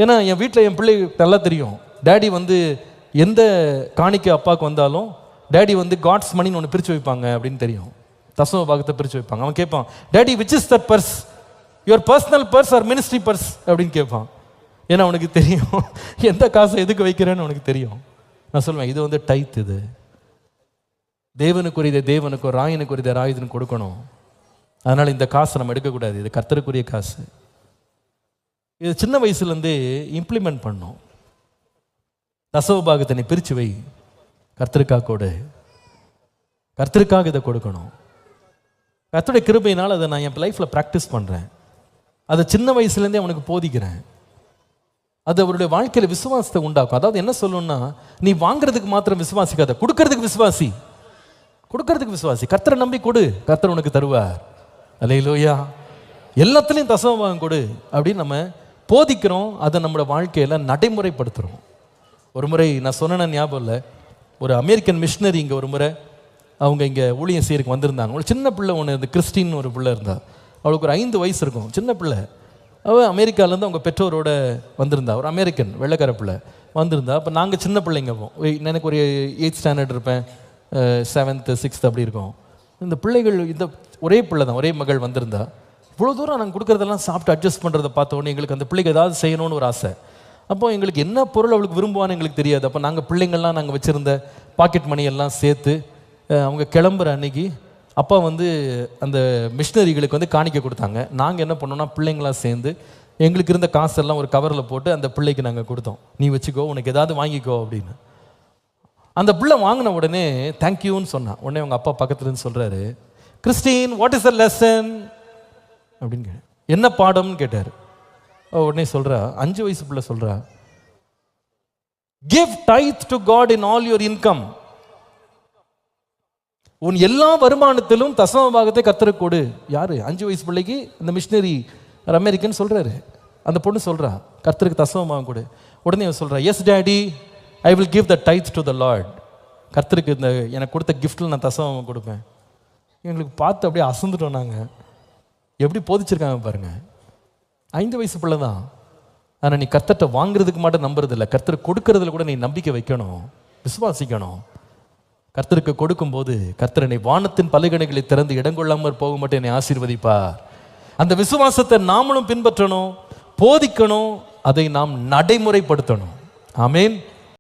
ஏன்னா என் வீட்டில் என் பிள்ளை நல்லா தெரியும், டேடி வந்து எந்த காணிக்கை அப்பாவுக்கு வந்தாலும் டேடி வந்து காட்ஸ் மணின்னு ஒன்று பிரித்து வைப்பாங்க அப்படின்னு தெரியும். தசம பாகத்தை பிரித்து வைப்பாங்க. அவன் கேட்பான், daddy which is that purse, your personal purse or ministry purse அப்படின்னு கேட்பான். ஏன்னா அவனுக்கு தெரியும் எந்த காசை எதுக்கு வைக்கிறேன்னு அவனுக்கு தெரியும். நான் சொல்லுவேன், இது வந்து டைத், இது தேவனுக்குரியதை தேவனுக்கும் ராயனுக்குரியதை ராயுதனுக்கு கொடுக்கணும். அதனால் இந்த காசை நம்ம எடுக்கக்கூடாது, இது கர்த்தருக்குரிய காசு. இது சின்ன வயசுலேருந்தே இம்ப்ளிமெண்ட் பண்ணணும். தசம பாகத்தை நீ பிரித்து வை, கர்த்தருக்காக கொடு, கர்த்தருக்காக இதை கொடுக்கணும். கர்த்தருடைய கிருபையினால் அதை நான் என் லைஃப்பில் ப்ராக்டிஸ் பண்ணுறேன். அதை சின்ன வயசுலேருந்தே அவனுக்கு போதிக்கிறேன். அது அவருடைய வாழ்க்கையில் விசுவாசத்தை உண்டாக்கும். அதாவது என்ன சொல்லணும்னா, நீ வாங்குறதுக்கு மாத்திரம் விசுவாசிக்காத, கொடுக்கறதுக்கு விசுவாசி, கொடுக்கறதுக்கு விசுவாசி. கர்த்தரை நம்பி கொடு, கர்த்தர் உனக்கு தருவார். அல்லேலூயா. எல்லாத்துலேயும் தசம பாகம் கொடு அப்படின்னு நம்ம போதிக்கிறோம். அதை நம்மளோட வாழ்க்கையில் நடைமுறைப்படுத்துகிறோம். ஒரு முறை நான் சொன்ன ஞாபகம் இல்லை, ஒரு அமெரிக்கன் மிஷினரி இங்கே ஒரு முறை அவங்க இங்கே ஊழியம் செய்யறதுக்கு வந்திருந்தாங்க. ஒரு சின்ன பிள்ளை ஒன்று, இந்த கிறிஸ்டின் ஒரு பிள்ளை இருந்தா, அவளுக்கு ஒரு 5 வயசு இருக்கும், சின்ன பிள்ளை. அவள் அமெரிக்காவிலேருந்து அவங்க பெற்றோரோட வந்திருந்தா, ஒரு அமெரிக்கன் வெள்ளைக்கார பிள்ளை வந்திருந்தா. அப்போ நாங்கள் சின்ன பிள்ளைங்க, எனக்கு ஒரு 8th ஸ்டாண்டர்ட் இருப்பேன், 7th 6th அப்படி இருக்கும். இந்த பிள்ளைகள், இந்த ஒரே பிள்ளை தான், ஒரே மகள் வந்திருந்தா. இவ்வளோ தூரம் நாங்கள் கொடுக்குறதெல்லாம் சாப்பிட்டு அட்ஜஸ்ட் பண்ணுறதை பார்த்தோன்னே எங்களுக்கு அந்த பிள்ளைக்கு ஏதாவது செய்யணும்னு ஒரு ஆசை. அப்போ எங்களுக்கு என்ன பொருள் அவளுக்கு விரும்புவான்னு எங்களுக்கு தெரியாது. அப்போ நாங்கள் பிள்ளைங்கள்லாம் நாங்கள் வச்சுருந்த பாக்கெட் மணி எல்லாம் சேர்த்து அவங்க கிளம்புற அன்னைக்கு அப்பா வந்து அந்த மிஷினரிகளுக்கு வந்து காணிக்க கொடுத்தாங்க. நாங்கள் என்ன பண்ணோம்னா பிள்ளைங்களாம் சேர்ந்து எங்களுக்கு இருந்த காசெல்லாம் ஒரு கவரில் போட்டு அந்த பிள்ளைக்கு நாங்கள் கொடுத்தோம். நீ வச்சுக்கோ, உனக்கு ஏதாவது வாங்கிக்கோ அப்படின்னு. அந்த பிள்ளை வாங்கின உடனே தேங்க்யூன்னு சொன்னான். உடனே அவங்க அப்பா பக்கத்துலேருந்து சொல்கிறாரு, Christian what is the lesson அப்படின்னு. என்ன பாடம்னு கேட்டார். உடனே சொல்கிறா, 5 வயசு பிள்ளை சொல்கிறா, give tithe to God in all your income. உன் எல்லா வருமானத்திலும் தசம பாகத்தை கர்த்தருக்கு கொடு. யாரு? 5 வயசு பிள்ளைக்கு இந்த மிஷினரி அமெரிக்கன் சொல்றாரு. அந்த பொண்ணு சொல்றா, கர்த்தருக்கு தசம பாகம் கொடு. உடனே சொல்றா, yes daddy, I will give the tithe to the Lord. கர்த்தருக்கு இந்த எனக்கு கொடுத்த கிஃப்டில் நான் தசம பாகம் கொடுப்பேன். எங்களுக்கு பார்த்து அப்படியே அசந்துட்டோம். நாங்கள் எப்படி போதிச்சிருக்காங்க பாருங்க. 5 வயசு பிள்ளை தான். ஆனால் நீ கர்த்தர்கிட்ட வாங்குறதுக்கு மட்டும் நம்புறது இல்லை, கர்த்தர் கொடுக்கறதுல கூட நீ நம்பிக்கை வைக்கணும், விசுவாசிக்கணும். கர்த்தருக்கு கொடுக்கும்போது கர்த்தர் என்னை வானத்தின் பலகணிகளை திறந்து இடங்கொள்ளாமல் போக மட்டும் என்னை ஆசீர்வதிப்பார். அந்த விசுவாசத்தை நாமளும் பின்பற்றணும், போதிக்கணும், அதை நாம் நடைமுறைப்படுத்தணும். ஆமேன்.